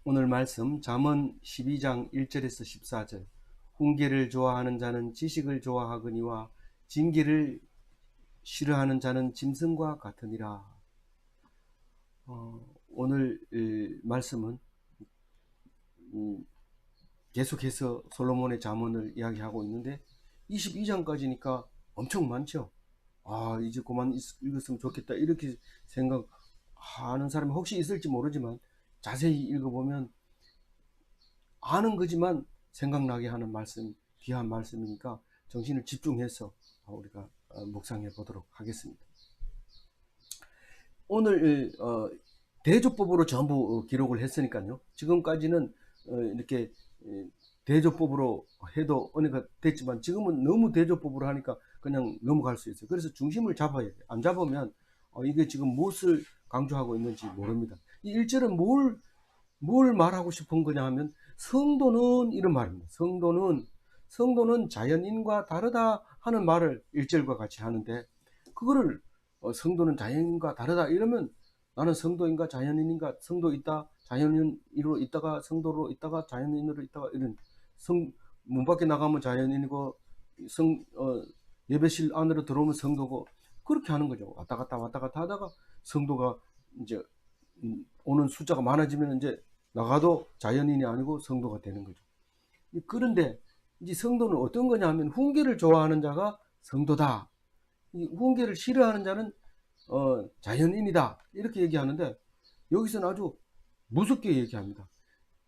오늘 말씀 잠언 12장 1절에서 14절. 훈계를 좋아하는 자는 지식을 좋아하거니와 징계를 싫어하는 자는 짐승과 같으니라. 오늘 말씀은 계속해서 솔로몬의 잠언을 이야기하고 있는데 22장까지니까 엄청 많죠. 이제 그만 읽었으면 좋겠다 이렇게 생각하는 사람이 혹시 있을지 모르지만 자세히 읽어보면 아는 거지만 생각나게 하는 말씀, 귀한 말씀이니까 정신을 집중해서 우리가 묵상해 보도록 하겠습니다. 오늘 대조법으로 전부 기록을 했으니까요. 지금까지는 이렇게 대조법으로 해도 은혜가 됐지만 지금은 너무 대조법으로 하니까 그냥 넘어갈 수 있어요. 그래서 중심을 잡아야 돼요. 안 잡으면 이게 지금 무엇을 강조하고 있는지 모릅니다. 이 1절은 뭘 말하고 싶은 거냐 하면 성도는 이런 말입니다. 성도는 자연인과 다르다 하는 말을 1절과 같이 하는데 그거를 성도는 자연인과 다르다 이러면 나는 성도인가 자연인인가 성도 있다 자연인으로 있다가 성도로 있다가 자연인으로 있다가 이런 문 밖에 나가면 자연인이고 예배실 안으로 들어오면 성도고 그렇게 하는 거죠. 왔다 갔다 하다가 성도가 이제 오는 숫자가 많아지면 이제 나가도 자연인이 아니고 성도가 되는 거죠. 그런데 이제 성도는 어떤 거냐 하면 훈계를 좋아하는 자가 성도다. 이 훈계를 싫어하는 자는 자연인이다. 이렇게 얘기하는데 여기서는 아주 무섭게 얘기합니다.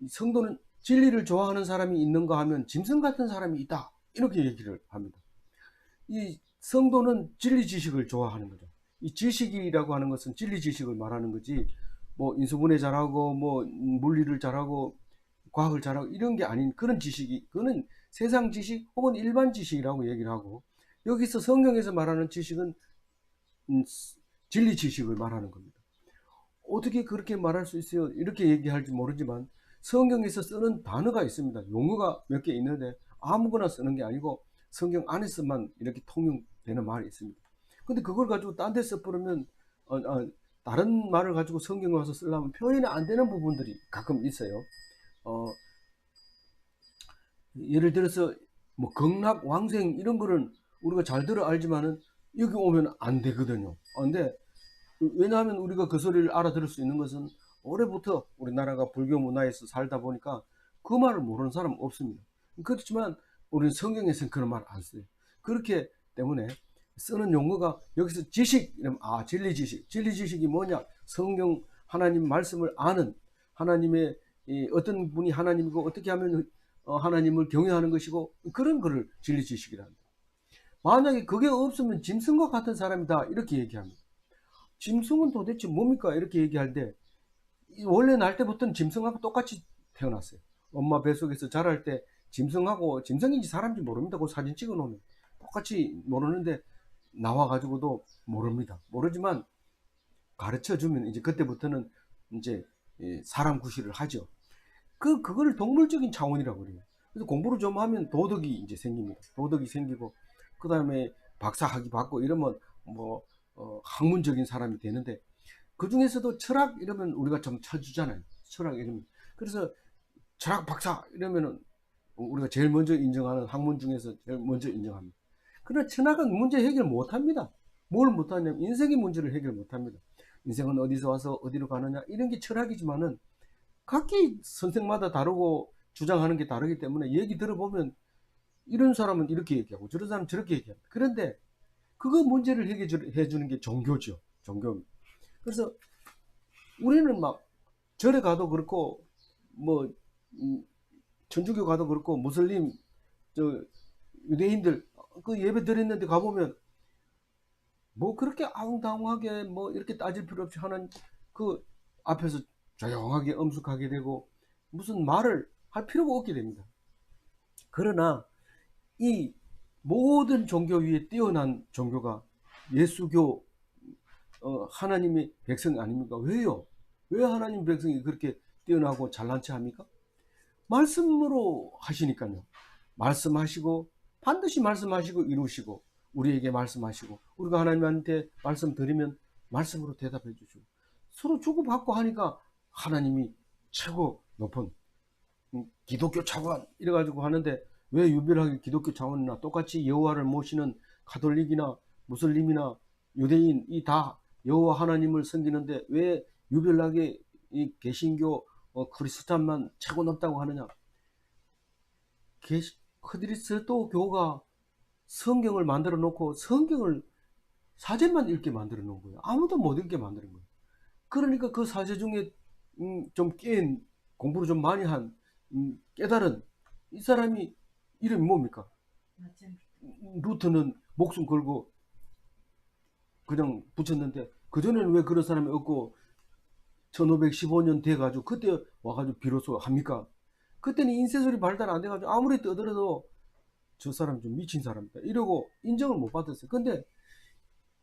성도는 진리를 좋아하는 사람이 있는가 하면 짐승 같은 사람이 있다. 이렇게 얘기를 합니다. 이 성도는 진리 지식을 좋아하는 거죠. 이 지식이라고 하는 것은 진리 지식을 말하는 거지 뭐 인수분해 잘하고 뭐 물리를 잘하고 과학을 잘하고 이런 게 아닌 그런 지식이 그거는 세상 지식 혹은 일반 지식이라고 얘기를 하고 여기서 성경에서 말하는 지식은 진리 지식을 말하는 겁니다. 어떻게 그렇게 말할 수 있어요? 이렇게 얘기할지 모르지만 성경에서 쓰는 단어가 있습니다. 용어가 몇 개 있는데 아무거나 쓰는 게 아니고 성경 안에서만 이렇게 통용되는 말이 있습니다. 근데 그걸 가지고 딴 데 써버리면 다른 말을 가지고 성경에 와서 쓰려면 표현이 안 되는 부분들이 가끔 있어요. 어, 예를 들어서 뭐 극락, 왕생 이런 거는 우리가 잘 들어 알지만은 여기 오면 안 되거든요. 근데 왜냐하면 우리가 그 소리를 알아들을 수 있는 것은 올해부터 우리나라가 불교 문화에서 살다 보니까 그 말을 모르는 사람 없습니다. 그렇지만 우리는 성경에서는 그런 말 안 써요. 그렇기 때문에 쓰는 용어가 여기서 지식 이러면 진리 지식이 뭐냐? 성경 하나님 말씀을 아는 하나님의 어떤 분이 하나님이고 어떻게 하면 하나님을 경외하는 것이고 그런 거를 진리 지식이라 합니다. 만약에 그게 없으면 짐승과 같은 사람이다 이렇게 얘기합니다. 짐승은 도대체 뭡니까? 이렇게 얘기할 때 원래 날 때부터는 짐승하고 똑같이 태어났어요. 엄마 뱃속에서 자랄 때 짐승인지 사람인지 모릅니다. 그 사진 찍어 놓으면 똑같이 모르는데 나와가지고도 모릅니다. 모르지만 가르쳐 주면 이제 그때부터는 이제 사람 구실을 하죠. 그거를 동물적인 차원이라고 그래요. 그래서 공부를 좀 하면 도덕이 이제 생깁니다. 도덕이 생기고 그 다음에 박사학위 받고 이러면 뭐 학문적인 사람이 되는데 그 중에서도 철학 이러면 우리가 좀 쳐주잖아요. 철학 이러면 그래서 철학 박사 이러면은 우리가 제일 먼저 인정하는 학문 중에서 제일 먼저 인정합니다. 그러나 철학은 문제 해결 못합니다. 뭘 못하냐면 인생의 문제를 해결 못합니다. 인생은 어디서 와서 어디로 가느냐 이런 게 철학이지만은 각기 선생마다 다르고 주장하는 게 다르기 때문에 얘기 들어보면 이런 사람은 이렇게 얘기하고 저런 사람은 저렇게 얘기합니다. 그런데 그거 문제를 해결해 주는 게 종교죠. 종교. 그래서 우리는 막 절에 가도 그렇고 뭐 천주교 가도 그렇고 무슬림 저 유대인들 그 예배 드렸는데 가보면 뭐 그렇게 아웅다웅하게 뭐 이렇게 따질 필요 없이 하는 그 앞에서 조용하게 엄숙하게 되고 무슨 말을 할 필요가 없게 됩니다. 그러나 이 모든 종교 위에 뛰어난 종교가 예수교 하나님의 백성 아닙니까? 왜요? 왜 하나님 백성이 그렇게 뛰어나고 잘난 체 합니까? 말씀으로 하시니까요. 말씀하시고 반드시 말씀하시고 이루시고 우리에게 말씀하시고 우리가 하나님한테 말씀 드리면 말씀으로 대답해 주시고 서로 주고받고 하니까 하나님이 최고 높은 기독교 차원 이래가지고 하는데, 왜 유별하게 기독교 차원이나 똑같이 여호와를 모시는 가톨릭이나 무슬림이나 유대인 이 다 여호와 하나님을 섬기는데 왜 유별나게 이 개신교 크리스찬만 최고 높다고 하느냐. 그리스도교가 성경을 만들어 놓고 성경을 사제만 읽게 만들어 놓은 거예요. 아무도 못 읽게 만드는 거예요. 그러니까 그 사제 중에 좀 깨인, 공부를 좀 많이 한 깨달은 이 사람이 이름이 뭡니까? 루트는 목숨 걸고 그냥 붙였는데, 그전에는 왜 그런 사람이 없고 1515년 돼가지고 그때 와가지고 비로소 합니까? 그때는 인쇄술이 발달 안 돼가지고 아무리 떠들어도 저 사람 좀 미친 사람이다 이러고 인정을 못 받았어요. 근데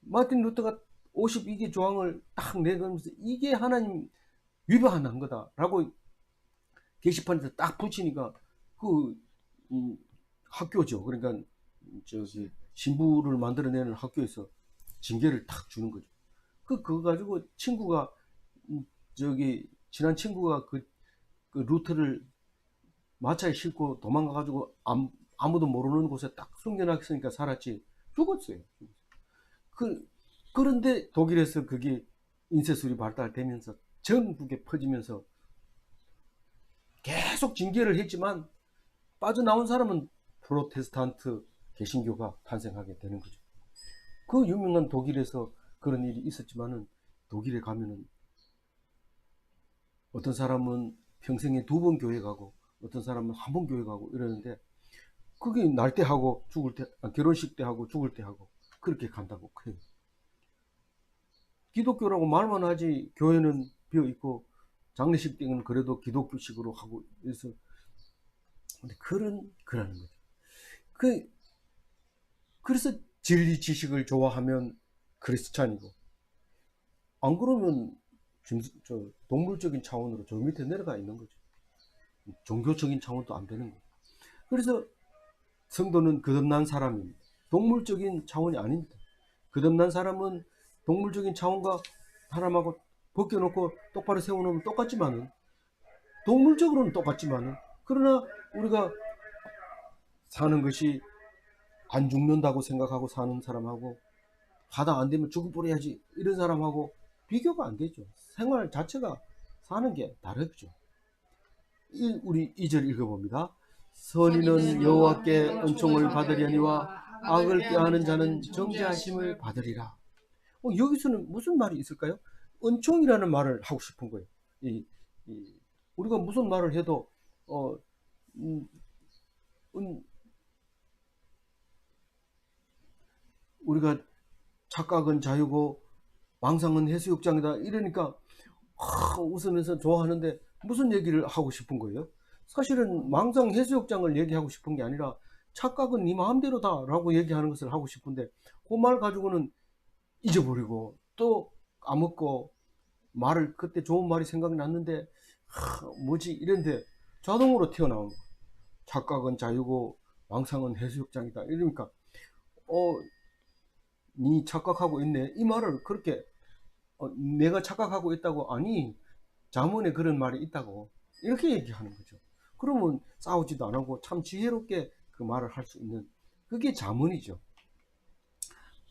마틴 루터가 52개 조항을 딱 내걸면서 이게 하나님 위반한 거다라고 게시판에서 딱 붙이니까 그 학교죠. 그러니까 저기 신부를 만들어내는 학교에서 징계를 딱 주는 거죠. 그거 가지고 친구가 저기 친한 친구가 그 루터를 마차에 싣고 도망가가지고 아무도 모르는 곳에 딱 숨겨놨으니까 살았지 죽었어요. 그런데 독일에서 그게 인쇄술이 발달되면서 전국에 퍼지면서 계속 징계를 했지만 빠져나온 사람은 프로테스탄트 개신교가 탄생하게 되는 거죠. 그 유명한 독일에서 그런 일이 있었지만은 독일에 가면은 어떤 사람은 평생에 2번 교회 가고 어떤 사람은 1번 교회 가고 이러는데, 그게 날 때 하고 죽을 때, 결혼식 때 하고 죽을 때 하고 그렇게 간다고 그래요. 기독교라고 말만 하지 교회는 비어 있고 장례식 때는 그래도 기독교식으로 하고 그래서 근데 그러는 거죠. 그래서 진리 지식을 좋아하면 크리스찬이고, 안 그러면 동물적인 차원으로 저 밑에 내려가 있는 거죠. 종교적인 차원도 안 되는 거예요. 그래서 성도는 거듭난 사람입니다. 동물적인 차원이 아닙니다. 거듭난 사람은 동물적인 차원과 사람하고 벗겨놓고 똑바로 세워놓으면 똑같지만은, 동물적으로는 똑같지만은, 그러나 우리가 사는 것이 안 죽는다고 생각하고 사는 사람하고 하다 안 되면 죽어버려야지 이런 사람하고 비교가 안 되죠. 생활 자체가 사는 게 다르죠. 우리 2절 읽어봅니다. 선인은 여호와께 은총을 받으려니와 악을 꾀하는 자는 정죄하심을 받으리라. 여기서는 무슨 말이 있을까요? 은총이라는 말을 하고 싶은 거예요. 우리가 무슨 말을 해도 우리가 착각은 자유고 망상은 해수욕장이다 이러니까 웃으면서 좋아하는데, 무슨 얘기를 하고 싶은 거예요? 사실은 망상 해수욕장을 얘기하고 싶은 게 아니라 착각은 네 마음대로다 라고 얘기하는 것을 하고 싶은데, 그 말 가지고는 잊어버리고 또 까먹고, 말을 그때 좋은 말이 생각났는데 뭐지 이런데 자동으로 튀어나오는 거예요. 착각은 자유고 망상은 해수욕장이다 이러니까 니 착각하고 있네 이 말을 그렇게 내가 착각하고 있다고, 아니 잠언에 그런 말이 있다고 이렇게 얘기하는 거죠. 그러면 싸우지도 안 하고 참 지혜롭게 그 말을 할 수 있는 그게 잠언이죠.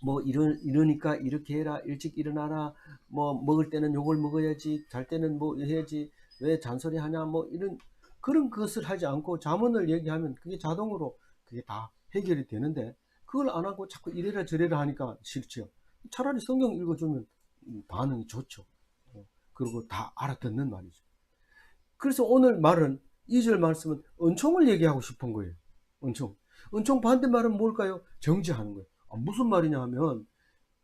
뭐 이러니까 이렇게 해라, 일찍 일어나라, 뭐 먹을 때는 요걸 먹어야지, 잘 때는 뭐 해야지, 왜 잔소리 하냐, 뭐 이런 그런 것을 하지 않고 잠언을 얘기하면 그게 자동으로 그게 다 해결이 되는데, 그걸 안 하고 자꾸 이래라 저래라 하니까 싫죠. 차라리 성경 읽어주면 반응이 좋죠. 그리고 다 알아듣는 말이죠. 그래서 오늘 말은 2절 말씀은 은총을 얘기하고 싶은 거예요. 은총 반대말은 뭘까요? 정죄하는 거예요. 무슨 말이냐 하면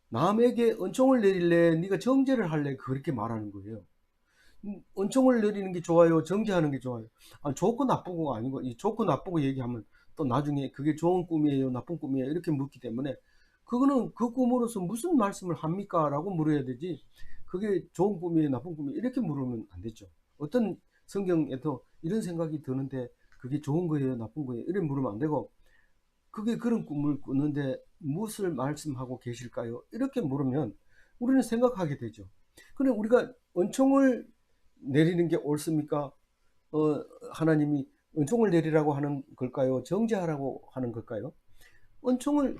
남에게 은총을 내릴래 네가 정죄를 할래 그렇게 말하는 거예요. 은총을 내리는 게 좋아요, 정죄하는 게 좋아요? 좋고 나쁘고가 아니고, 이 좋고 나쁘고 얘기하면 또 나중에 그게 좋은 꿈이에요 나쁜 꿈이에요 이렇게 묻기 때문에, 그거는 그 꿈으로서 무슨 말씀을 합니까 라고 물어야 되지, 그게 좋은 꿈이에요 나쁜 꿈이에요 이렇게 물으면 안 되죠. 어떤 성경에도 이런 생각이 드는데 그게 좋은 거예요 나쁜 거예요 이렇게 물으면 안 되고, 그게 그런 꿈을 꾸는데 무엇을 말씀하고 계실까요 이렇게 물으면 우리는 생각하게 되죠. 그런데 우리가 은총을 내리는 게 옳습니까? 하나님이 은총을 내리라고 하는 걸까요? 정죄하라고 하는 걸까요? 은총을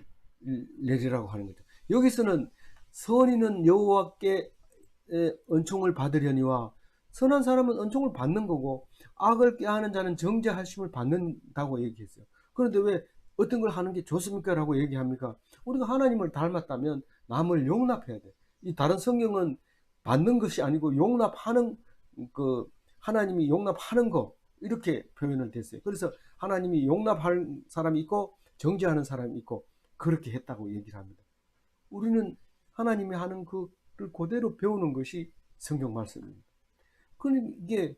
내리라고 하는 거죠. 여기서는 선인은 여호와께 은총을 받으려니와, 선한 사람은 은총을 받는 거고 악을 꾀하는 자는 정죄하심을 받는다고 얘기했어요. 그런데 왜 어떤 걸 하는 게 좋습니까? 라고 얘기합니까? 우리가 하나님을 닮았다면 남을 용납해야 돼. 이 다른 성경은 받는 것이 아니고 용납하는, 그 하나님이 용납하는 거, 이렇게 표현을 됐어요. 그래서 하나님이 용납할 사람이 있고 정죄하는 사람이 있고 그렇게 했다고 얘기를 합니다. 우리는 하나님이 하는 그를 그대로 배우는 것이 성경 말씀입니다. 그러니까 이게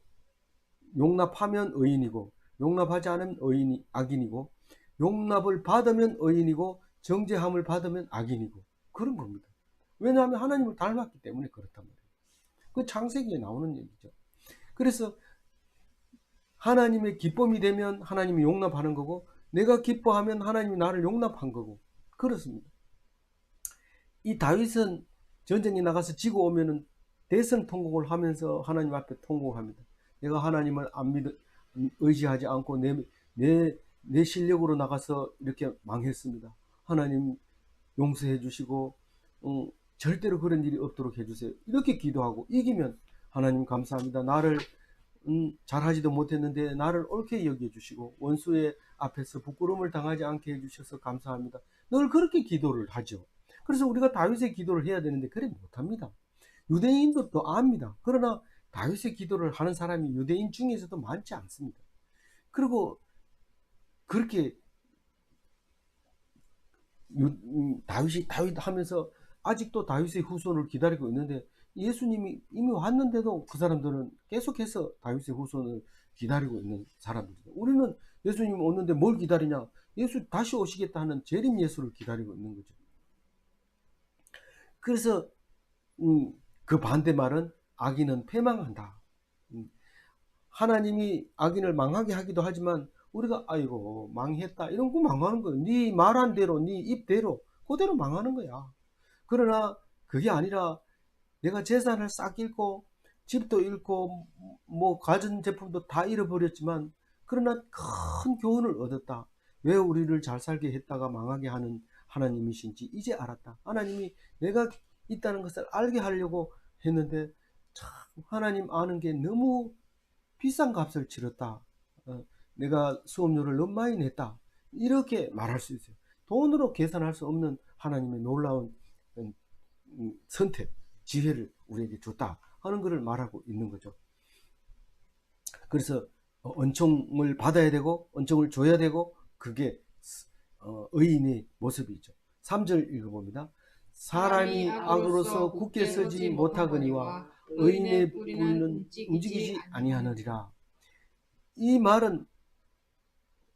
용납하면 의인이고 용납하지 않으면 악인이고, 용납을 받으면 의인이고 정죄함을 받으면 악인이고, 그런 겁니다. 왜냐하면 하나님을 닮았기 때문에 그렇단 말이에요. 그 창세기에 나오는 얘기죠. 그래서 하나님의 기쁨이 되면 하나님이 용납하는 거고, 내가 기뻐하면 하나님이 나를 용납한 거고, 그렇습니다. 이 다윗은 전쟁에 나가서 지고 오면은 대성통곡을 하면서 하나님 앞에 통곡합니다. 내가 하나님을 의지하지 않고 내 실력으로 나가서 이렇게 망했습니다. 하나님 용서해 주시고 절대로 그런 일이 없도록 해주세요. 이렇게 기도하고 이기면 하나님 감사합니다. 나를 잘하지도 못했는데 나를 옳게 여겨주시고 원수의 앞에서 부끄러움을 당하지 않게 해주셔서 감사합니다. 늘 그렇게 기도를 하죠. 그래서 우리가 다윗의 기도를 해야 되는데 그래 못합니다. 유대인들도 압니다. 그러나 다윗의 기도를 하는 사람이 유대인 중에서도 많지 않습니다. 그리고 그렇게 다윗 하면서 아직도 다윗의 후손을 기다리고 있는데, 예수님이 이미 왔는데도 그 사람들은 계속해서 다윗의 후손을 기다리고 있는 사람들이죠. 우리는 예수님 오는데 뭘 기다리냐? 예수 다시 오시겠다 하는 재림 예수를 기다리고 있는 거죠. 그래서 그 반대말은 악인은 패망한다. 하나님이 악인을 망하게 하기도 하지만 우리가 아이고 망했다 이런 거 망하는 거예요. 네 말한 대로 네 입대로 그대로 망하는 거야. 그러나 그게 아니라 내가 재산을 싹 잃고 집도 잃고 뭐 가전제품도 다 잃어버렸지만 그러나 큰 교훈을 얻었다. 왜 우리를 잘 살게 했다가 망하게 하는 하나님이신지 이제 알았다. 하나님이 내가 있다는 것을 알게 하려고 했는데 참 하나님 아는 게 너무 비싼 값을 치렀다. 내가 수업료를 너무 많이 냈다. 이렇게 말할 수 있어요. 돈으로 계산할 수 없는 하나님의 놀라운 선택, 지혜를 우리에게 줬다 하는 것을 말하고 있는 거죠. 그래서 은총을 받아야 되고 은총을 줘야 되고 그게 의인의 모습이죠. 3절 읽어봅니다. 사람이 악으로서 굳게 서지 못하거니와 의인의 뿌리는 움직이지 아니하느니라. 이 말은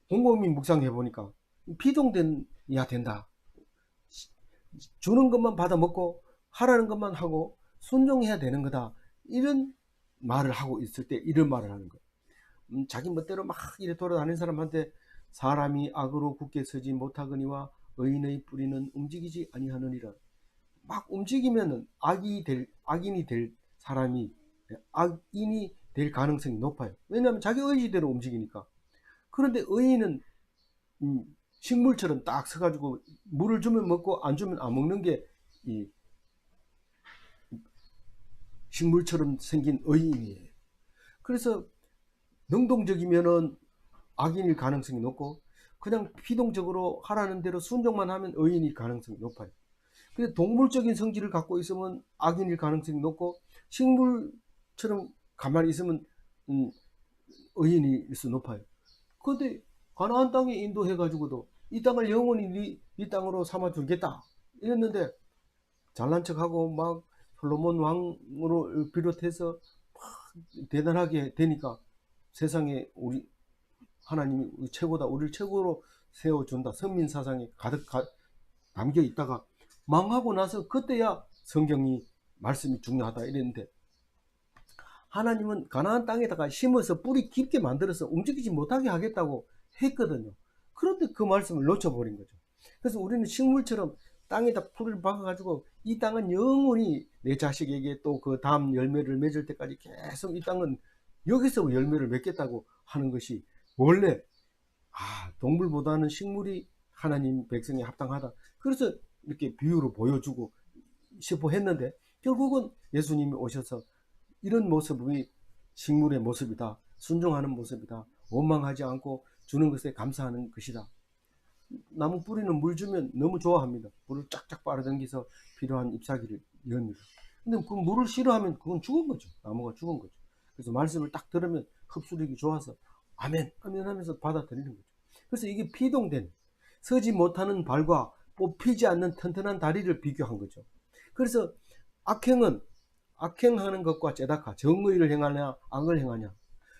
곰곰이 묵상해 보니까 피동돼야 된다. 주는 것만 받아 먹고 하라는 것만 하고 순종해야 되는 거다. 이런 말을 하고 있을 때 이런 말을 하는 거예요. 자기 멋대로 막 이래 돌아다니는 사람한테 사람이 악으로 굳게 서지 못하거니와 의인의 뿌리는 움직이지 아니하느니라. 막 움직이면은 악인이 될 사람이 악인이 될 가능성이 높아요. 왜냐하면 자기 의지대로 움직이니까. 그런데 의인은 식물처럼 딱 서가지고 물을 주면 먹고 안 주면 안 먹는 게 이 식물처럼 생긴 의인이에요. 그래서 능동적이면은 악인일 가능성이 높고 그냥 피동적으로 하라는 대로 순종만 하면 의인일 가능성이 높아요. 근데 동물적인 성질을 갖고 있으면 악인일 가능성이 높고 식물처럼 가만히 있으면 의인일 수 높아요. 그런데 가나안 땅에 인도해가지고도 이 땅을 영원히 네 땅으로 삼아주겠다 이랬는데 잘난 척하고 막 솔로몬 왕으로 비롯해서 막 대단하게 되니까 세상에 우리 하나님이 최고다, 우리를 최고로 세워준다, 선민사상에 가득 담겨 있다가 망하고 나서 그때야 성경이 말씀이 중요하다 이랬는데, 하나님은 가나안 땅에다가 심어서 뿌리 깊게 만들어서 움직이지 못하게 하겠다고 했거든요. 그런데 그 말씀을 놓쳐버린 거죠. 그래서 우리는 식물처럼 땅에다 풀을 박아가지고 이 땅은 영원히 내 자식에게 또 그 다음 열매를 맺을 때까지 계속 이 땅은 여기서 열매를 맺겠다고 하는 것이 원래 동물보다는 식물이 하나님 백성에 합당하다. 그래서 이렇게 비유로 보여주고 싶어 했는데 결국은 예수님이 오셔서 이런 모습이 식물의 모습이다. 순종하는 모습이다. 원망하지 않고 주는 것에 감사하는 것이다. 나무 뿌리는 물 주면 너무 좋아합니다. 물을 쫙쫙 빨아당겨서 필요한 잎사귀를 엽니다. 근데 그 물을 싫어하면 그건 죽은 거죠. 나무가 죽은 거죠. 그래서 말씀을 딱 들으면 흡수력이 좋아서 아멘, 아멘 하면서 받아들이는 거죠. 그래서 이게 피동된 서지 못하는 발과 뽑히지 않는 튼튼한 다리를 비교한 거죠. 그래서 악행하는 것과 제다카, 정의를 행하냐 악을 행하냐,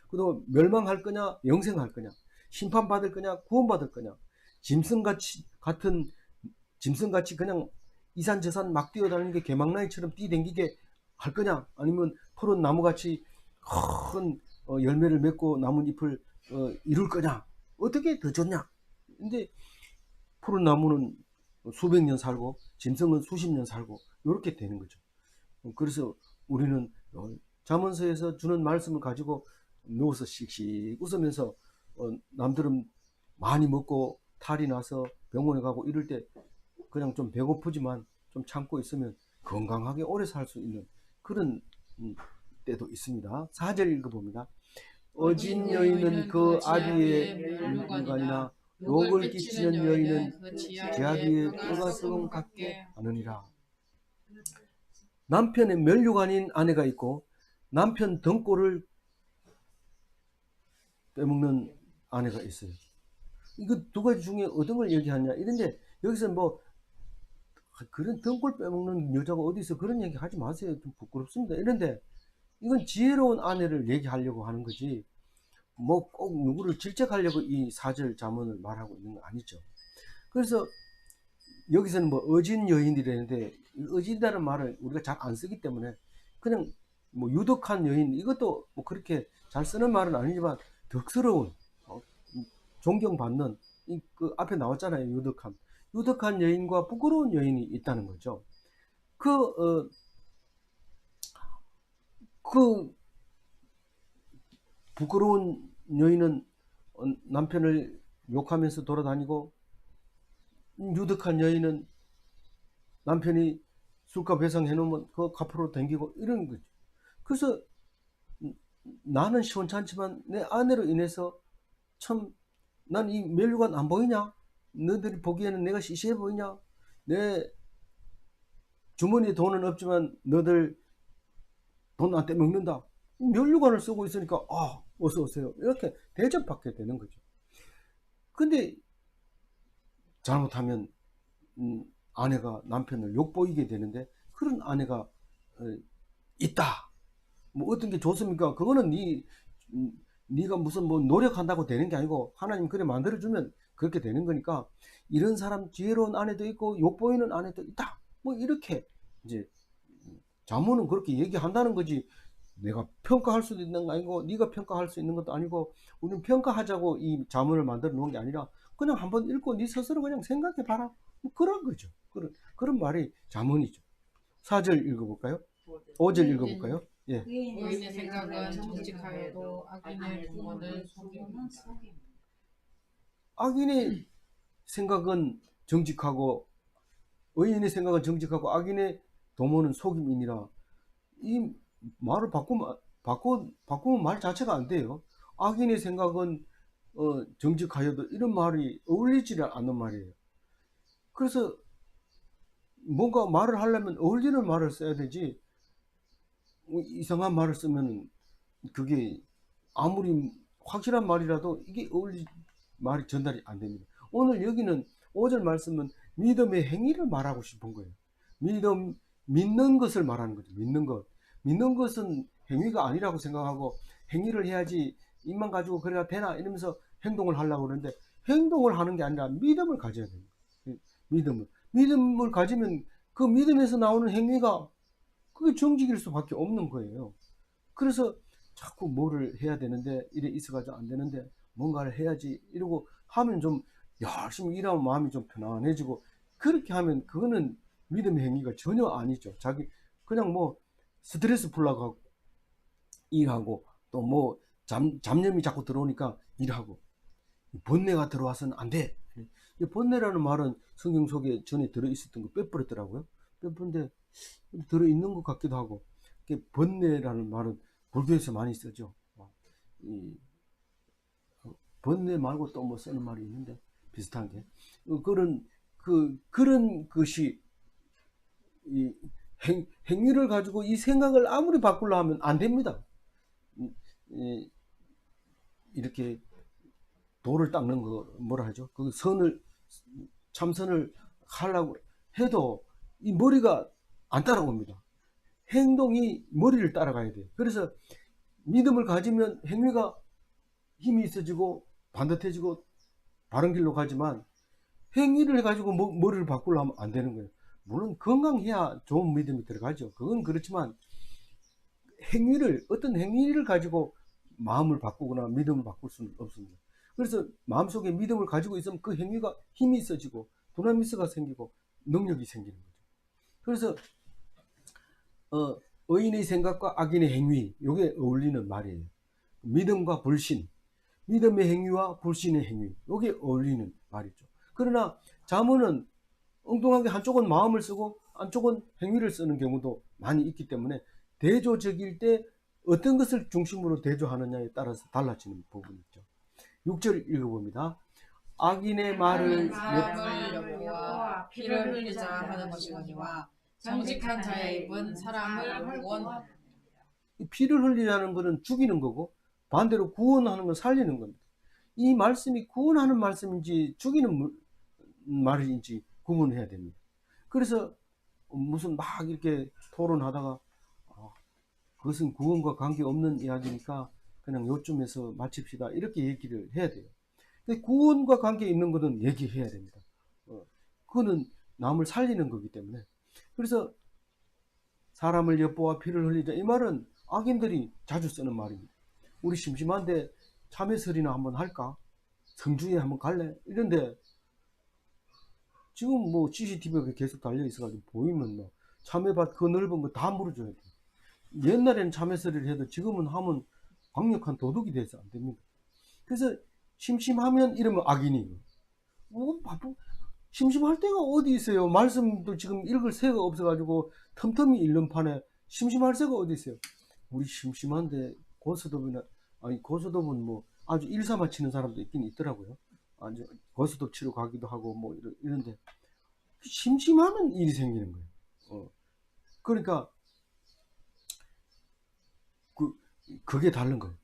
그리고 멸망할 거냐 영생할 거냐, 심판받을 거냐 구원받을 거냐, 짐승같이 그냥 이산저산 막 뛰어다니는 게 개망나이처럼 뛰댕기게 할 거냐, 아니면 푸른 나무같이 큰 열매를 맺고 남은 잎을 이룰 거냐, 어떻게 더 좋냐. 근데 푸른 나무는 수백 년 살고 짐승은 수십 년 살고 이렇게 되는 거죠. 그래서 우리는 잠언서에서 주는 말씀을 가지고 누워서 씩씩 웃으면서 남들은 많이 먹고 탈이 나서 병원에 가고 이럴 때 그냥 좀 배고프지만 좀 참고 있으면 건강하게 오래 살 수 있는 그런 때도 있습니다. 4절 읽어봅니다. 어진 여인은 그 아비의 멸류관이나 욕을 끼치는 여인은 그 지아비의 뼈가스럼 같게 하느니라. 남편의 멸류관인 아내가 있고 남편 등골을 빼먹는 아내가 있어요. 이거 두 가지 중에 어떤 걸 얘기하냐 이런데, 여기서 뭐 그런 등골 빼먹는 여자가 어디 있어, 그런 얘기 하지 마세요. 좀 부끄럽습니다. 이런데 이건 지혜로운 아내를 얘기하려고 하는 거지 뭐 꼭 누구를 질책하려고 이 4절 잠언을 말하고 있는 건 아니죠. 그래서 여기서는 뭐 어진 여인이라는데, 어진이라는 말을 우리가 잘 안 쓰기 때문에 그냥 뭐 유덕한 여인, 이것도 뭐 그렇게 잘 쓰는 말은 아니지만 덕스러운, 존경받는, 그 앞에 나왔잖아요. 유덕한 여인과 부끄러운 여인이 있다는 거죠. 그 부끄러운 여인은 남편을 욕하면서 돌아다니고, 유덕한 여인은 남편이 술값 배상해 놓으면 그 갚으러 댕기고 이런 거죠. 그래서 나는 시원찮지만 내 아내로 인해서 참, 난 이 멸류관 안 보이냐? 너희들이 보기에는 내가 시시해 보이냐? 내 주머니에 돈은 없지만 너들 돈 나한테 먹는다. 멸류관을 쓰고 있으니까 어서 오세요. 이렇게 대접받게 되는 거죠. 근데 잘못하면 아내가 남편을 욕보이게 되는데, 그런 아내가 있다. 뭐 어떤 게 좋습니까? 그거는 네가 무슨 뭐 노력한다고 되는 게 아니고 하나님 그래 만들어주면 그렇게 되는 거니까, 이런 사람 지혜로운 아내도 있고 욕보이는 아내도 있다. 뭐 이렇게 이제 잠언은 그렇게 얘기한다는 거지, 내가 평가할 수도 있는 거 아니고 네가 평가할 수 있는 것도 아니고, 우리는 평가하자고 이 잠언을 만들어 놓은 게 아니라 그냥 한번 읽고 네 스스로 그냥 생각해 봐라. 뭐 그런 거죠. 그런 말이 잠언이죠. 4절 읽어볼까요? 5절 읽어볼까요? 예. 의인의 생각은 정직하여도 악인의 도모는 속임이니라. 악인의 생각은 정직하고 의인의 생각은 정직하고 악인의 도모는 속임이니라. 이 말을 바꾸면 말 자체가 안 돼요. 악인의 생각은 정직하여도, 이런 말이 어울리지 않는 말이에요. 그래서 뭔가 말을 하려면 어울리는 말을 써야 되지, 이상한 말을 쓰면 그게 아무리 확실한 말이라도 이게 말이 전달이 안 됩니다. 오늘 여기는 5절 말씀은 믿음의 행위를 말하고 싶은 거예요. 믿는 것을 말하는 거죠. 믿는 것은 행위가 아니라고 생각하고, 행위를 해야지 입만 가지고 그래야 되나 이러면서 행동을 하려고 그러는데, 행동을 하는 게 아니라 믿음을 가져야 됩니다. 믿음을 가지면 그 믿음에서 나오는 행위가 그게 정직일 수밖에 없는 거예요. 그래서 자꾸 뭐를 해야 되는데 이래 있어가지고 안 되는데 뭔가를 해야지 이러고 하면 좀 열심히 일하면 마음이 좀 편안해지고, 그렇게 하면 그거는 믿음의 행위가 전혀 아니죠. 그냥 뭐 스트레스 풀려고 일하고 또 뭐 잡념이 자꾸 들어오니까 일하고, 번뇌가 들어와서는 안 돼. 이 번뇌라는 말은 성경 속에 전에 들어있었던 거 빼버렸더라고요. 빼버렸는데 들어있는 것 같기도 하고. 번뇌라는 말은 불교에서 많이 쓰죠. 이 번뇌 말고 또 뭐 쓰는 말이 있는데 비슷한 게, 그런 것이 이 행위를 가지고 이 생각을 아무리 바꾸려 하면 안 됩니다. 이렇게 돌을 닦는 거 뭐라 하죠? 그 참선을 하려고 해도 이 머리가 안 따라옵니다. 행동이 머리를 따라가야 돼요. 그래서 믿음을 가지면 행위가 힘이 있어지고 반듯해지고 바른 길로 가지만, 행위를 해가지고 머리를 바꾸려면 안 되는 거예요. 물론 건강해야 좋은 믿음이 들어가죠. 그건 그렇지만 어떤 행위를 가지고 마음을 바꾸거나 믿음을 바꿀 수는 없습니다. 그래서 마음속에 믿음을 가지고 있으면 그 행위가 힘이 있어지고 도나미스가 생기고 능력이 생기는 거죠. 그래서 의인의 생각과 악인의 행위, 이게 어울리는 말이에요. 믿음과 불신, 믿음의 행위와 불신의 행위, 이게 어울리는 말이죠. 그러나 잠언은 엉뚱하게 한쪽은 마음을 쓰고 한쪽은 행위를 쓰는 경우도 많이 있기 때문에 대조적일 때 어떤 것을 중심으로 대조하느냐에 따라서 달라지는 부분이 있죠. 6절 읽어봅니다. 악인의 말을 여보와 피를 흘리자 하는 것이거니와 정직한 자의 입은 사람을 구원하느니라. 피를 흘리자는 것은 죽이는 거고, 반대로 구원하는 건 살리는 겁니다. 이 말씀이 구원하는 말씀인지 죽이는 말인지 구분해야 됩니다. 그래서 무슨 막 이렇게 토론하다가 그것은 구원과 관계없는 이야기니까 그냥 요쯤에서 마칩시다, 이렇게 얘기를 해야 돼요. 근데 구원과 관계 있는 것은 얘기해야 됩니다. 그거는 남을 살리는 거기 때문에. 그래서 사람을 엿보아 피를 흘리자, 이 말은 악인들이 자주 쓰는 말입니다. 우리 심심한데 참외설이나 한번 할까? 성주에 한번 갈래? 이런데 지금 뭐 CCTV가 계속 달려 있어가지고 보이면 뭐 참외밭 그 넓은 거 다 물어줘야 돼. 옛날에는 참외설이를 해도 지금은 하면 강력한 도둑이 돼서 안 됩니다. 그래서 심심하면 이러면 악인이에요. 뭐 바쁘 심심할 때가 어디 있어요? 말씀도 지금 읽을 새가 없어가지고 틈틈이 읽는 판에 심심할 새가 어디 있어요? 우리 심심한데 고스톱이나, 아니 고스톱은 뭐 아주 일삼아 치는 사람도 있긴 있더라고요. 아주 고스톱 치러 가기도 하고 뭐 이런데 심심하면 일이 생기는 거예요. 그러니까 그게 다른 거예요.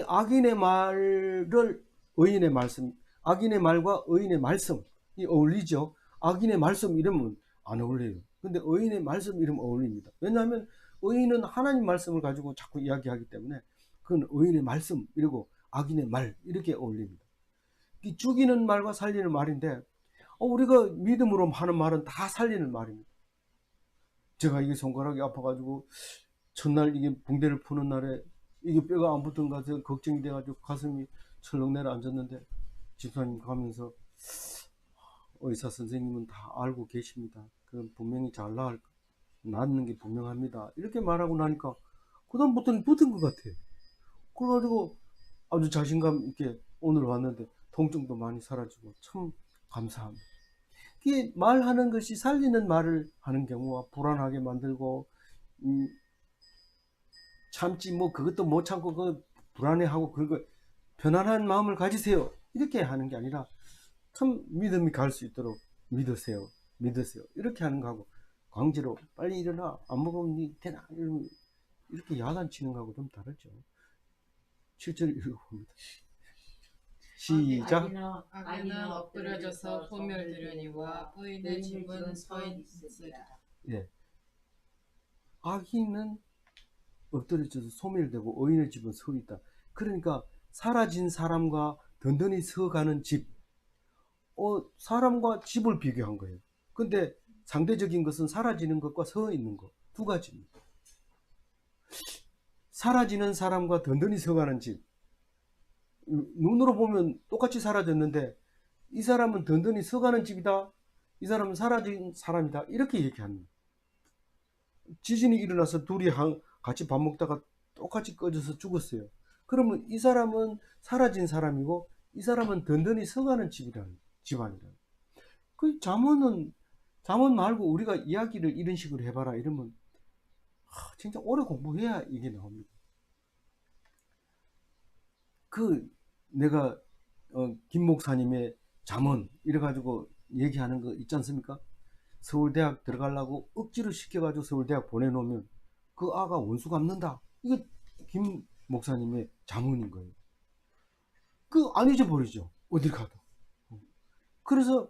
악인의 말을 의인의 말씀, 악인의 말과 의인의 말씀이 어울리죠. 악인의 말씀 이러면 안 어울려요. 근데 의인의 말씀 이러면 어울립니다. 왜냐하면 의인은 하나님 말씀을 가지고 자꾸 이야기하기 때문에 그건 의인의 말씀 이러고 악인의 말 이렇게 어울립니다. 이 죽이는 말과 살리는 말인데 우리가 믿음으로 하는 말은 다 살리는 말입니다. 제가 이게 손가락이 아파가지고 첫날 이게 붕대를 푸는 날에 이게 뼈가 안 붙은 것 같아서 걱정이 돼가지고 가슴이 철렁 내려앉았는데, 집사님 가면서 의사 선생님은 다 알고 계십니다. 그건 분명히 잘 낫는 게 분명합니다. 이렇게 말하고 나니까 그다음부터는 붙은 것 같아요. 그래가지고 아주 자신감 있게 오늘 왔는데 통증도 많이 사라지고 참 감사합니다. 이게 말하는 것이 살리는 말을 하는 경우와 불안하게 만들고 참지 뭐 그것도 못 참고 그 불안해하고 그거 편안한 마음을 가지세요 이렇게 하는 게 아니라 참 믿음이 갈 수 있도록 믿으세요 이렇게 하는 거하고 강제로 빨리 일어나 안 먹으면 니 되나 이렇게 야단치는 거하고 좀 다르죠. 7절 읽어봅니다. 시작. 악인은 엎드려져서 소멸되려니와 의인의 집은 서 있으리라. 예. 악인은 엎드려져서 소멸되고 의인의 집은 서 있다. 그러니까 사라진 사람과 든든히 서가는 집, 사람과 집을 비교한 거예요. 근데 상대적인 것은 사라지는 것과 서 있는 것 두 가지입니다. 사라지는 사람과 든든히 서가는 집, 눈으로 보면 똑같이 사라졌는데 이 사람은 든든히 서가는 집이다, 이 사람은 사라진 사람이다, 이렇게 얘기합니다. 지진이 일어나서 둘이 같이 밥 먹다가 똑같이 꺼져서 죽었어요. 그러면 이 사람은 사라진 사람이고 이 사람은 든든히 서가는 집안이다. 그 잠언 말고 우리가 이야기를 이런 식으로 해봐라 이러면 진짜 오래 공부해야 이게 나옵니다. 내가 김 목사님의 잠언 이래가지고 얘기하는 거 있지 않습니까? 서울대학 들어가려고 억지로 시켜가지고 서울대학 보내놓으면 그 아가 원수 갚는다. 이게 김 목사님의 잠언인 거예요. 안 잊어버리죠. 어딜 가도. 그래서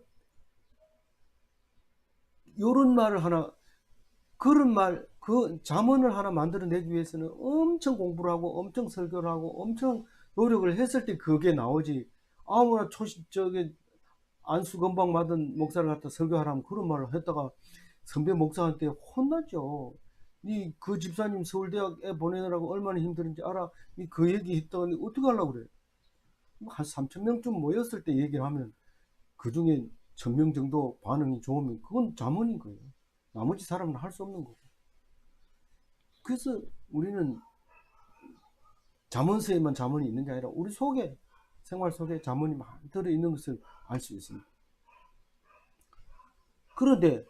요런 말을 하나, 그런 말, 그 잠언을 하나 만들어내기 위해서는 엄청 공부를 하고 엄청 설교를 하고 엄청 노력을 했을 때 그게 나오지. 아무나 안수 건방 받은 목사를 갖다 설교하라면 그런 말을 했다가 선배 목사한테 혼나죠. 니 그 집사님 서울대학에 보내느라고 얼마나 힘들은지 알아? 니 그 얘기 했더니 어떻게 하려고 그래? 한 3,000명쯤 모였을 때 얘기를 하면 그 중에 1,000명 정도 반응이 좋으면 그건 잠언인 거예요. 나머지 사람은 할 수 없는 거고. 그래서 우리는 잠언서에만 잠언이 있는 게 아니라 우리 속에, 생활 속에 잠언이 많이 들어있는 것을 알 수 있습니다. 그런데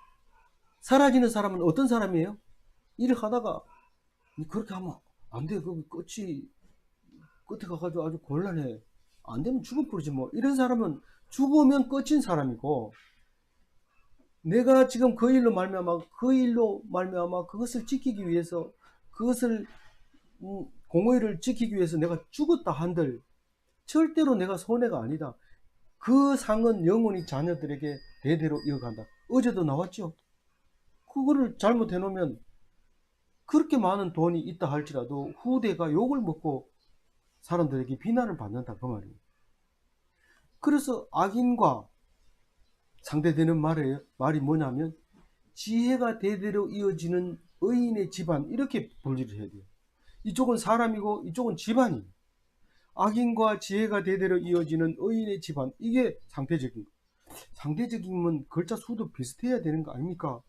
사라지는 사람은 어떤 사람이에요? 일을 하다가 그렇게 하면 안 돼. 그 끝에 가가지고 아주 곤란해. 안 되면 죽어버리지 뭐. 이런 사람은 죽으면 끝인 사람이고, 내가 지금 그 일로 말미암아 그것을 지키기 위해서, 그것을 공의를 지키기 위해서 내가 죽었다 한들 절대로 내가 손해가 아니다. 그 상은 영원히 자녀들에게 대대로 이어간다. 어제도 나왔죠. 그거를 잘못해 놓으면 그렇게 많은 돈이 있다 할지라도 후대가 욕을 먹고 사람들에게 비난을 받는다 그 말이에요. 그래서 악인과 상대되는 말이 뭐냐면 지혜가 대대로 이어지는 의인의 집안, 이렇게 분리를 해야 돼요. 이쪽은 사람이고 이쪽은 집안이에요. 악인과 지혜가 대대로 이어지는 의인의 집안, 이게 상대적인 거. 상대적이면 글자 수도 비슷해야 되는 거 아닙니까?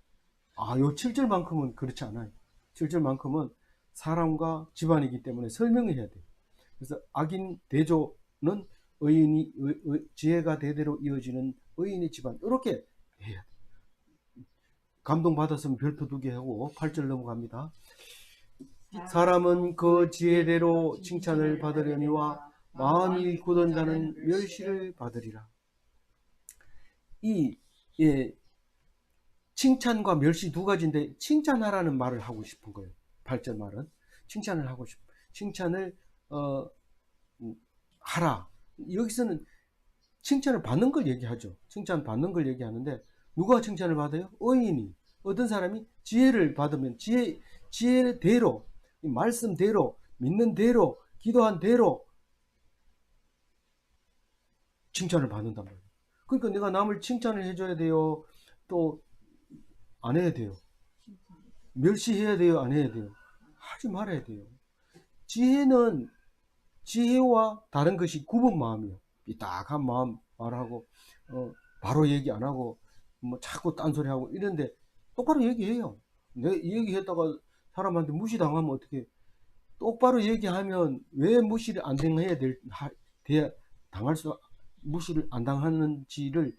요 7절만큼은 그렇지 않아요. 7절만큼은 사람과 집안이기 때문에 설명을 해야 돼요. 그래서 악인 대조는 지혜가 대대로 이어지는 의인의 집안, 이렇게 해야 돼요. 감동받았으면 별표 2개 하고 8절 넘어갑니다. 사람은 그 지혜대로 칭찬을 받으려니와 마음이 굳은 자는 멸시를 받으리라. 칭찬과 멸시 두 가지인데 칭찬하라는 말을 하고 싶은 거예요. 8절 말은 칭찬을 하라. 여기서는 칭찬을 받는 걸 얘기하죠. 칭찬 받는 걸 얘기하는데 누가 칭찬을 받아요? 의인이. 어떤 사람이 지혜를 받으면 지혜대로, 말씀대로, 믿는 대로, 기도한 대로 칭찬을 받는단 말이에요. 그러니까 내가 남을 칭찬을 해줘야 돼요? 또 안 해야 돼요? 멸시해야 돼요? 안 해야 돼요? 하지 말아야 돼요. 지혜와 다른 것이 굽은 마음이에요. 삐딱한 마음 말하고 바로 얘기 안 하고 뭐 자꾸 딴소리하고 이런데 똑바로 얘기해요. 내 얘기했다가 사람한테 무시당하면 어떻게, 똑바로 얘기하면 왜 무시를 안 무시를 안 당하는지를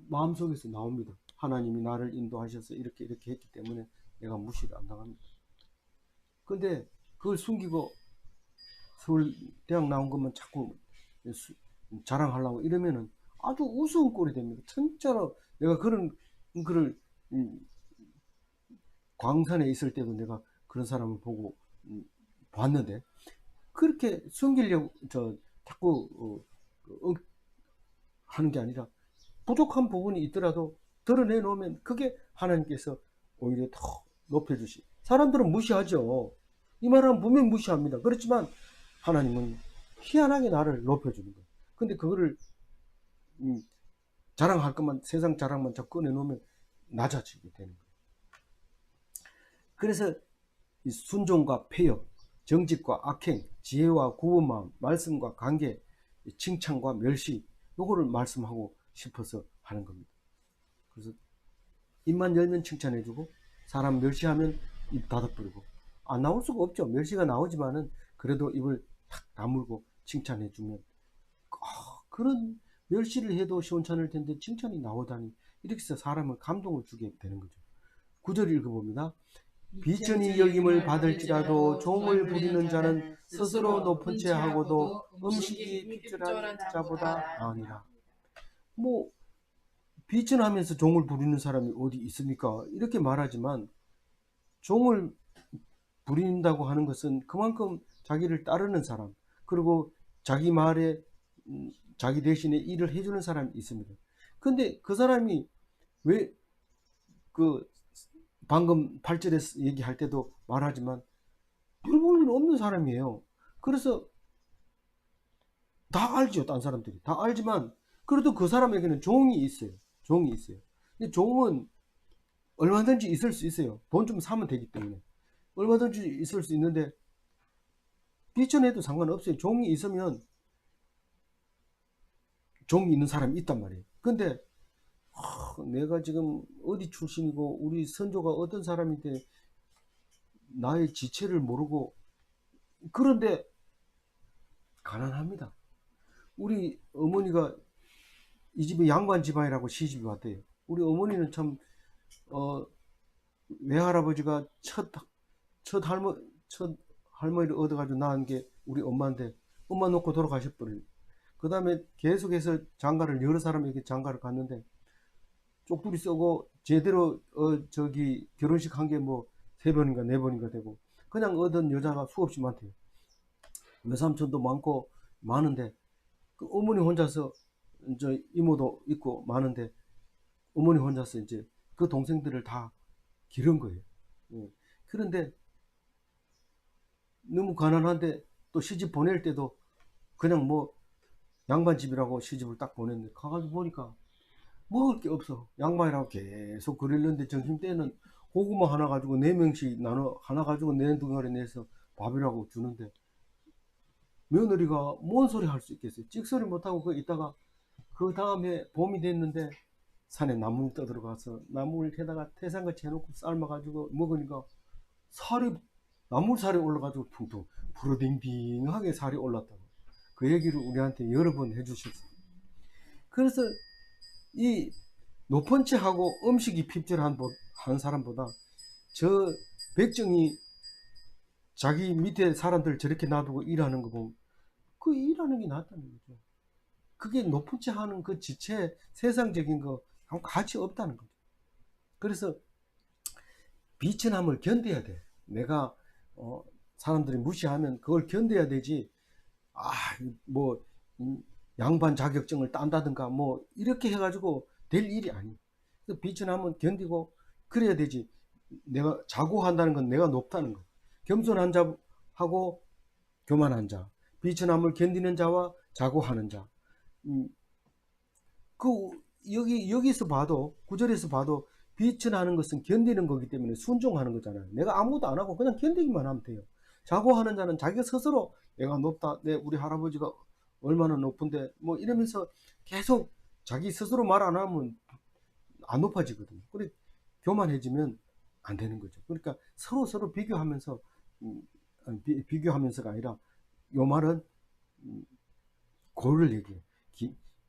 마음속에서 나옵니다. 하나님이 나를 인도하셔서 이렇게 했기 때문에 내가 무시를 안 당합니다. 근데 그걸 숨기고 서울대학 나온 것만 자꾸 자랑하려고 이러면은 아주 우스운 꼴이 됩니다. 진짜로 내가 그런 글을 광산에 있을 때도 내가 그런 사람을 보고 봤는데, 그렇게 숨기려고 자꾸 하는 게 아니라 부족한 부분이 있더라도 드러내 놓으면 그게 하나님께서 오히려 더 높여주시. 사람들은 무시하죠. 이 말은 분명히 무시합니다. 그렇지만 하나님은 희한하게 나를 높여주는 거예요. 근데 그거를 자랑할 것만, 세상 자랑만 자꾸 꺼내놓으면 낮아지게 되는 거예요. 그래서 이 순종과 폐역, 정직과 악행, 지혜와 구분 마음, 말씀과 관계, 칭찬과 멸시, 요거를 말씀하고 싶어서 하는 겁니다. 그래서 입만 열면 칭찬해주고 사람 멸시하면 입 닫아버리고, 안 나올 수가 없죠. 멸시가 나오지만은 그래도 입을 탁 다물고 칭찬해주면 그런 멸시를 해도 시원찮을 텐데 칭찬이 나오다니 이렇게 해서 사람을 감동을 주게 되는 거죠. 9절 읽어봅니다. 비천이 여김을 받을지라도 종을 부리는 자는 스스로 높은 채 하고도 음식이 핍절한 자보다 아니라. 뭐 비천하면서 종을 부리는 사람이 어디 있습니까? 이렇게 말하지만 종을 부린다고 하는 것은 그만큼 자기를 따르는 사람, 그리고 자기 말에 자기 대신에 일을 해주는 사람이 있습니다. 근데 그 사람이 왜 그 방금 8절에 얘기할 때도 말하지만 별 볼일 없는 사람이에요. 그래서 다 알죠. 딴 사람들이 다 알지만 그래도 그 사람에게는 종이 있어요. 종이 있어요. 근데 종은 얼마든지 있을 수 있어요. 돈 좀 사면 되기 때문에 얼마든지 있을 수 있는데 비천해도 상관없어요. 종이 있으면 종이 있는 사람이 있단 말이에요. 근데 내가 지금 어디 출신이고 우리 선조가 어떤 사람인데 나의 지체를 모르고, 그런데 가난합니다. 우리 어머니가 이 집이 양반 집안이라고 시집이 왔대요. 우리 어머니는 참 외할아버지가 첫 할머니를 얻어가지고 낳은 게 우리 엄마인데 엄마 놓고 돌아가셨더니 그 다음에 계속해서 장가를 여러 사람에게 장가를 갔는데 쪽두리 쓰고 제대로 결혼식 한 게 뭐 3번인가 4번인가 되고 그냥 얻은 여자가 수없이 많대요. 외삼촌도 많고 많은데 그 어머니 혼자서 이제 이모도 있고 많은데 어머니 혼자서 이제 그 동생들을 다 기른 거예요. 그런데 너무 가난한데 또 시집 보낼 때도 그냥 뭐 양반집이라고 시집을 딱 보냈는데 가가지고 보니까 먹을 게 없어. 양반이라고 계속 그랬는데 점심때는 고구마 하나 가지고 4명씩 나눠 하나 가지고 4덩어리 내서 밥이라고 주는데 며느리가 뭔 소리 할 수 있겠어요. 찍소리 못하고 그 있다가 그 다음에 봄이 됐는데 산에 나물 떠들어가서 나물에다가 태산같이 해놓고 삶아가지고 먹으니까 나물살이 올라가지고 퉁퉁 부르딩딩하게 살이 올랐다고 그 얘기를 우리한테 여러 번 해주셨어요. 그래서 이 높은 채하고 음식이 핍절한 사람보다 저 백정이 자기 밑에 사람들 저렇게 놔두고 일하는 거 보면 그 일하는 게 낫다는 거죠. 그게 높은 채 하는 그 지체 세상적인 거 아무 가치 없다는 거죠. 그래서 비천함을 견뎌야 돼. 내가 사람들이 무시하면 그걸 견뎌야 되지. 뭐 양반 자격증을 딴다든가 뭐 이렇게 해가지고 될 일이 아니에요. 그래서 비천함은 견디고 그래야 되지. 내가 자고한다는 건 내가 높다는 거. 겸손한 자하고 교만한 자, 비천함을 견디는 자와 자고하는 자. 여기서 봐도 9절에서 봐도 비천하는 것은 견디는 거기 때문에 순종하는 거잖아요. 내가 아무것도 안 하고 그냥 견디기만 하면 돼요. 자고하는 자는 자기가 스스로 내가 높다, 우리 할아버지가 얼마나 높은데 뭐 이러면서 계속 자기 스스로 말 안 하면 안 높아지거든요. 그래 교만해지면 안 되는 거죠. 그러니까 서로 비교하면서 비교하면서가 아니라 요 말은 고를 얘기해요.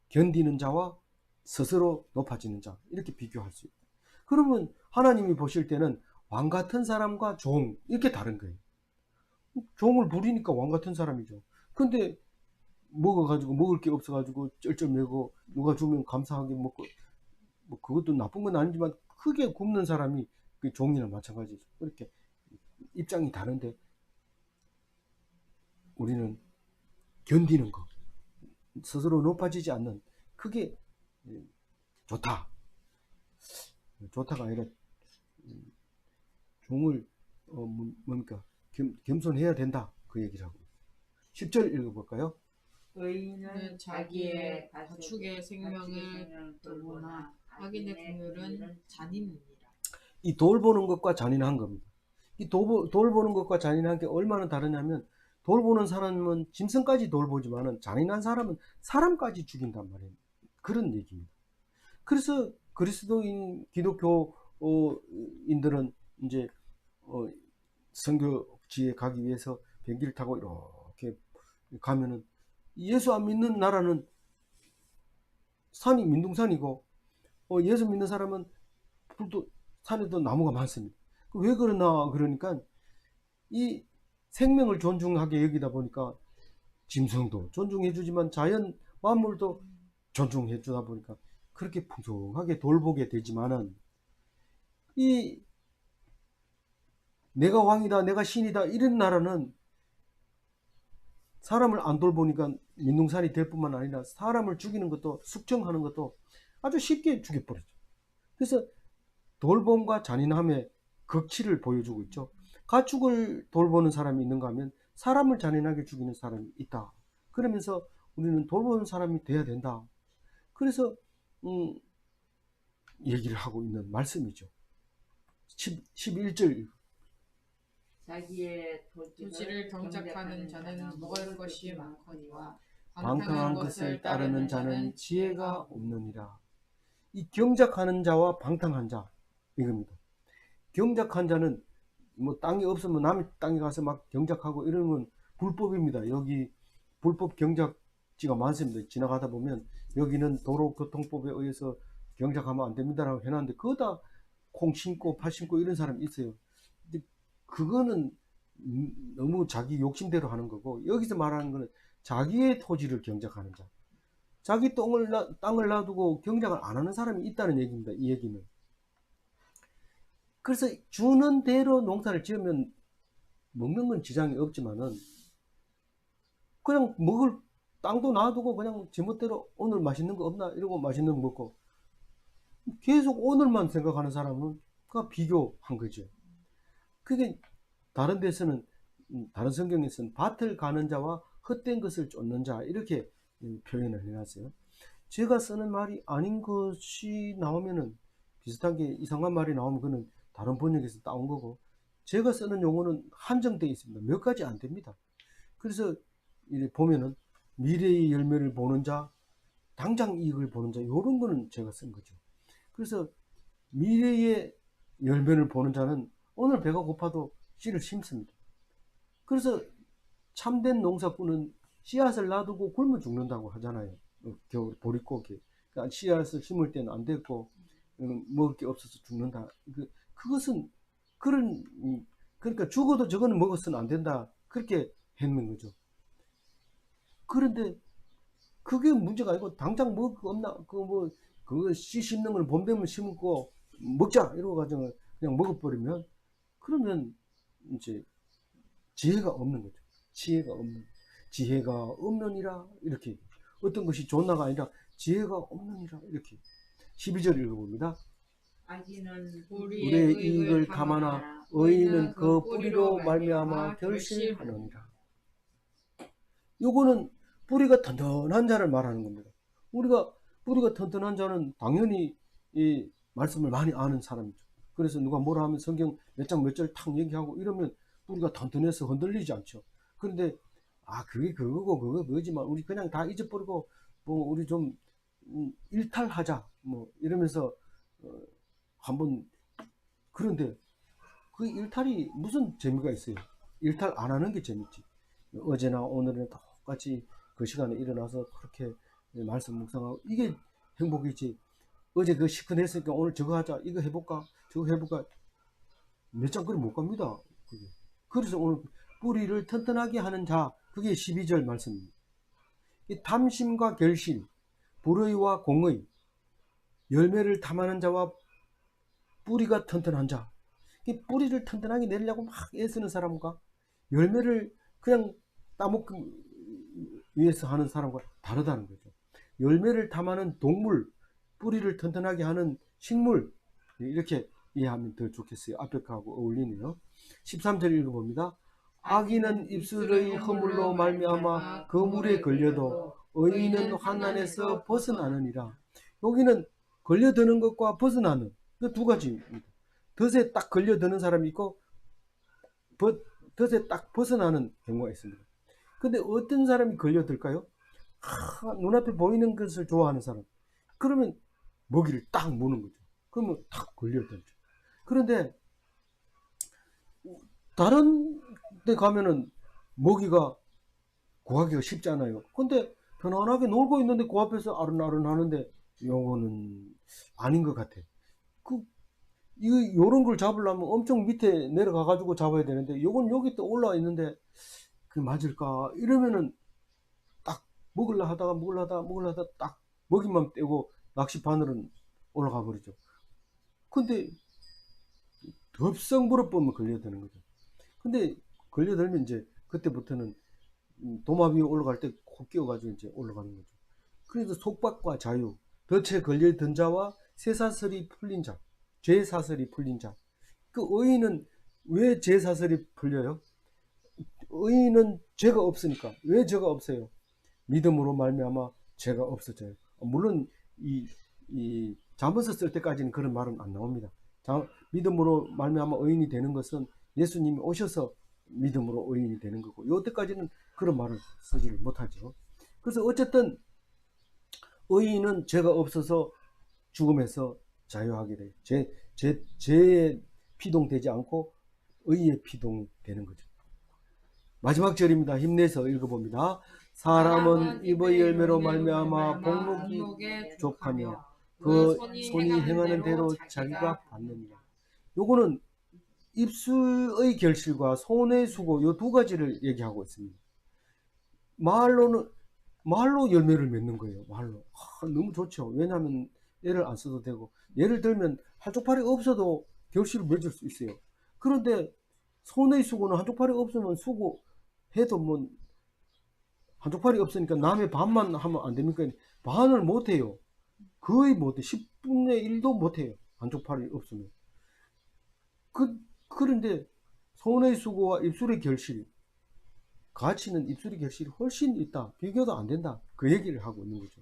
견디는 자와 스스로 높아지는 자 이렇게 비교할 수 있다. 그러면 하나님이 보실 때는 왕 같은 사람과 종 이렇게 다른 거예요. 종을 부리니까 왕 같은 사람이죠. 근데 먹어가지고 먹을 게 없어가지고 쩔쩔매고 누가 주면 감사하게 먹고 뭐 그것도 나쁜 건 아니지만 크게 굶는 사람이 그 종이나 마찬가지죠. 그렇게 입장이 다른데 우리는 견디는 거 스스로 높아지지 않는 그게 좋다. 좋다가 아니라 종을 뭡니까 겸손해야 된다 그 얘기를 하고 10절 읽어볼까요? 의인은 자기의 가축의 생명을 돌보나 악인의 긍휼은 잔인이니라. 이 돌보는 것과 잔인한 겁니다. 이 돌보는 것과 잔인한 게 얼마나 다르냐면 돌보는 사람은 짐승까지 돌보지만은 잔인한 사람은 사람까지 죽인단 말이에요. 그런 얘기입니다. 그래서 그리스도인 기독교인들은 이제 선교지에 가기 위해서 비행기를 타고 이렇게 가면은 예수 안 믿는 나라는 산이 민둥산이고 예수 믿는 사람은 불도 산에도 나무가 많습니다. 왜 그러나 그러니까 이 생명을 존중하게 여기다 보니까 짐승도 존중해 주지만 자연 만물도 존중해 주다 보니까 그렇게 풍성하게 돌보게 되지만은 이 내가 왕이다 내가 신이다 이런 나라는 사람을 안 돌보니까 민둥산이 될 뿐만 아니라 사람을 죽이는 것도 숙청하는 것도 아주 쉽게 죽여버리죠. 그래서 돌봄과 잔인함의 극치를 보여주고 있죠. 가축을 돌보는 사람이 있는가 하면 사람을 잔인하게 죽이는 사람이 있다. 그러면서 우리는 돌보는 사람이 돼야 된다. 그래서 얘기를 하고 있는 말씀이죠. 11절 자기의 도시를 경작하는 자는 먹을 것이 많거니와 방탕한 것을 따르는 자는 지혜가 없느니라. 이 경작하는 자와 방탕한 자 이겁니다. 경작한 자는 뭐 땅이 없으면 남의 땅에 가서 막 경작하고 이러면 불법입니다. 여기 불법 경작지가 많습니다. 지나가다 보면 여기는 도로교통법에 의해서 경작하면 안 됩니다라고 해놨는데 그거다 콩 심고 팥 심고 이런 사람이 있어요. 근데 그거는 너무 자기 욕심대로 하는 거고 여기서 말하는 거는 자기의 토지를 경작하는 자. 자기 땅을 놔두고 경작을 안 하는 사람이 있다는 얘기입니다. 이 얘기는. 그래서 주는 대로 농사를 지으면 먹는 건 지장이 없지만은 그냥 먹을 땅도 놔두고 그냥 제멋대로 오늘 맛있는 거 없나 이러고 맛있는 거 먹고 계속 오늘만 생각하는 사람은 그 비교한 거죠. 그게 다른 데서는 다른 성경에서는 밭을 가는 자와 헛된 것을 쫓는 자 이렇게 표현을 해놨어요. 제가 쓰는 말이 아닌 것이 나오면은 비슷한 게 이상한 말이 나오면 그는 다른 번역에서 따온 거고 제가 쓰는 용어는 한정되어 있습니다. 몇 가지 안 됩니다. 그래서 보면은 미래의 열매를 보는 자, 당장 이익을 보는 자 이런 거는 제가 쓴 거죠. 그래서 미래의 열매를 보는 자는 오늘 배가 고파도 씨를 심습니다. 그래서 참된 농사꾼은 씨앗을 놔두고 굶어 죽는다고 하잖아요. 겨울 보릿고기. 그러니까 씨앗을 심을 때는 안 됐고 먹을 게 없어서 죽는다. 그것은 그러니까 죽어도 저거는 먹어서는 안 된다. 그렇게 했는 거죠. 그런데 그게 문제가 아니고 당장 먹을 거 없나? 그거 씨 심는 걸 봄 되면 심고 먹자 이러고 가지고 그냥 먹어버리면 그러면 이제 지혜가 없는 거죠. 지혜가 없느니라 이렇게 어떤 것이 좋나가 아니라 지혜가 없느니라 이렇게 12절 읽어봅니다. 악인은 우리의 이익을 탐하나 의인은 그 뿌리로 말미암아 결실하느니라. 요거는 뿌리가 튼튼한 자를 말하는 겁니다. 우리가 뿌리가 튼튼한 자는 당연히 이 말씀을 많이 아는 사람이죠. 그래서 누가 뭐라 하면 성경 몇 장 몇 절 탁 얘기하고 이러면 뿌리가 튼튼해서 흔들리지 않죠. 그런데 그게 그거고 그거지만 우리 그냥 다 잊어버리고 뭐 우리 좀 일탈하자 뭐 이러면서 한번 그런데 그 일탈이 무슨 재미가 있어요? 일탈 안 하는 게 재밌지. 어제나 오늘은 똑같이 그 시간에 일어나서 그렇게 말씀 묵상하고 이게 행복이지. 어제 그 시큰했으니까 오늘 저거 하자 이거 해볼까 저거 해볼까 몇 장 그리 못 갑니다. 그게. 그래서 오늘 뿌리를 튼튼하게 하는 자 그게 12절 말씀입니다. 이 탐심과 결실 불의와 공의 열매를 탐하는 자와 뿌리가 튼튼한 자 이 뿌리를 튼튼하게 내리려고 막 애쓰는 사람과 열매를 그냥 따먹기 위해서 하는 사람과 다르다는 거죠. 열매를 탐하는 동물 뿌리를 튼튼하게 하는 식물 이렇게 이해하면 더 좋겠어요. 앞에 거하고 어울리네요. 13절 읽어봅니다. 악인은 입술의 허물로 말미암아 그 물에 걸려도 의인은 환난에서 벗어나느니라. 여기는 걸려드는 것과 벗어나는 그 두 가지입니다. 덫에 딱 걸려드는 사람이 있고 덫에 딱 벗어나는 경우가 있습니다. 근데 어떤 사람이 걸려들까요? 눈앞에 보이는 것을 좋아하는 사람. 그러면 먹이를 딱 무는 거죠. 그러면 탁 걸려들죠. 그런데 다른 데 가면은 먹이가 구하기가 쉽지 않아요. 근데 편안하게 놀고 있는데 그 앞에서 아른아른 하는데 요거는 아닌 것 같아. 요런 걸 잡으려면 엄청 밑에 내려가 가지고 잡아야 되는데 요건 여기 또 올라와 있는데 그 맞을까? 이러면은 딱 먹으려 하다가 딱 먹이만 떼고 낚시 바늘은 올라가 버리죠. 근데 덥성버럭 걸려드는 거죠. 근데 걸려들면 이제 그때부터는 도마 위에 올라갈 때 코 끼워가지고 이제 올라가는 거죠. 그래서 속박과 자유, 덫에 걸려든 자와 쇠사슬이 풀린 자, 죄사슬이 풀린 자. 그 의인은 왜 죄사슬이 풀려요? 의인은 죄가 없으니까. 왜 죄가 없어요? 믿음으로 말미암아 죄가 없어져요. 물론 이 잠언서 쓸 때까지는 그런 말은 안 나옵니다. 믿음으로 말미암아 의인이 되는 것은 예수님이 오셔서 믿음으로 의인이 되는 거고, 이때까지는 그런 말을 쓰지를 못하죠. 그래서 어쨌든 의인은 죄가 없어서 죽음에서 자유하게 돼요. 죄에 피동되지 않고 의에 피동이 되는 거죠. 마지막 절입니다. 힘내서 읽어봅니다. 사람은 입의 열매로 말미암아 복록이 족하며 그 손이 행하는 대로 자기가 받느니라. 요거는 입술의 결실과 손의 수고, 요 두 가지를 얘기하고 있습니다. 말로 열매를 맺는 거예요. 말로. 너무 좋죠. 왜냐하면 얘를 안 써도 되고, 예를 들면 한쪽 팔이 없어도 결실을 맺을 수 있어요. 그런데 손의 수고는 한쪽 팔이 없으면 수고해도 뭐 한쪽 팔이 없으니까 남의 반만 하면 안 됩니까? 반을 못해요. 거의 못해. 10분의 1도 못해요. 한쪽 팔이 없으면. 그런데 손의 수고와 입술의 결실, 가치는 입술의 결실이 훨씬 있다. 비교도 안 된다. 그 얘기를 하고 있는 거죠.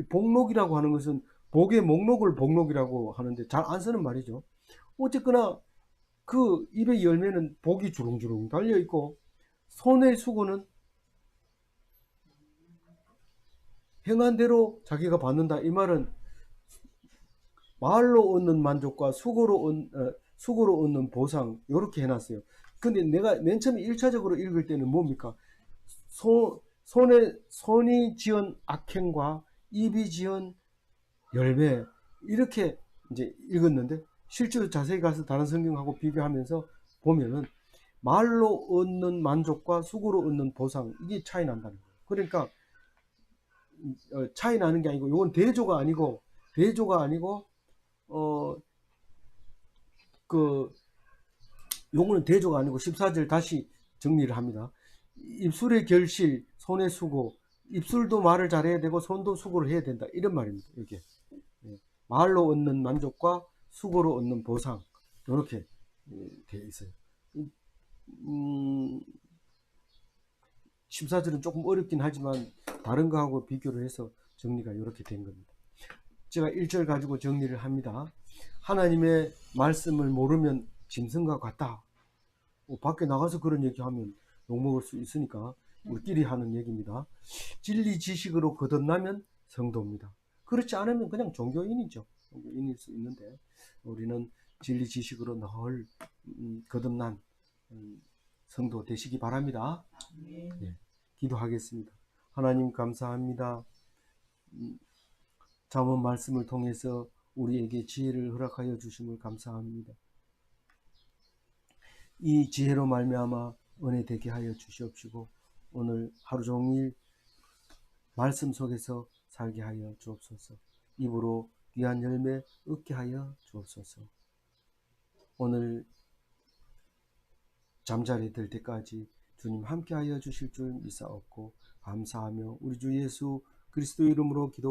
복록이라고 하는 것은 복의 목록을 복록이라고 하는데 잘 안 쓰는 말이죠. 어쨌거나 그 입의 열매는 복이 주렁주렁 달려 있고, 손의 수고는 행한 대로 자기가 받는다. 이 말은 말로 얻는 만족과 수고로 얻는 보상, 이렇게 해놨어요. 근데 내가 맨 처음에 1차적으로 읽을 때는 뭡니까? 손이 지은 악행과 입이 지은 열매, 이렇게 이제 읽었는데, 실제로 자세히 가서 다른 성경하고 비교하면서 보면은 말로 얻는 만족과 수고로 얻는 보상, 이게 차이 난다는 거예요. 그러니까 차이 나는 게 아니고, 이건 대조가 아니고 요거는 대조가 아니고 14절 다시 정리를 합니다. 입술의 결실, 손의 수고, 입술도 말을 잘해야 되고 손도 수고를 해야 된다, 이런 말입니다. 이렇게 말로 얻는 만족과 수고로 얻는 보상, 이렇게 되어 있어요. 14절은 조금 어렵긴 하지만 다른 거하고 비교를 해서 정리가 이렇게 된 겁니다. 제가 1절 가지고 정리를 합니다. 하나님의 말씀을 모르면 짐승과 같다. 밖에 나가서 그런 얘기하면 욕먹을 수 있으니까 우리끼리 하는 얘기입니다. 진리 지식으로 거듭나면 성도입니다. 그렇지 않으면 그냥 종교인이죠. 종교인일 수 있는데, 우리는 진리 지식으로 늘 거듭난 성도 되시기 바랍니다. 네, 기도하겠습니다. 하나님 감사합니다. 잠언 말씀을 통해서 우리에게 지혜를 허락하여 주심을 감사합니다. 이 지혜로 말미암아 은혜 되게 하여 주시옵시고, 오늘 하루 종일 말씀 속에서 살게 하여 주옵소서. 입으로 귀한 열매 얻게 하여 주옵소서. 오늘 잠자리 들 때까지 주님 함께 하여 주실 줄 믿사옵고 감사하며 우리 주 예수 그리스도 이름으로 기도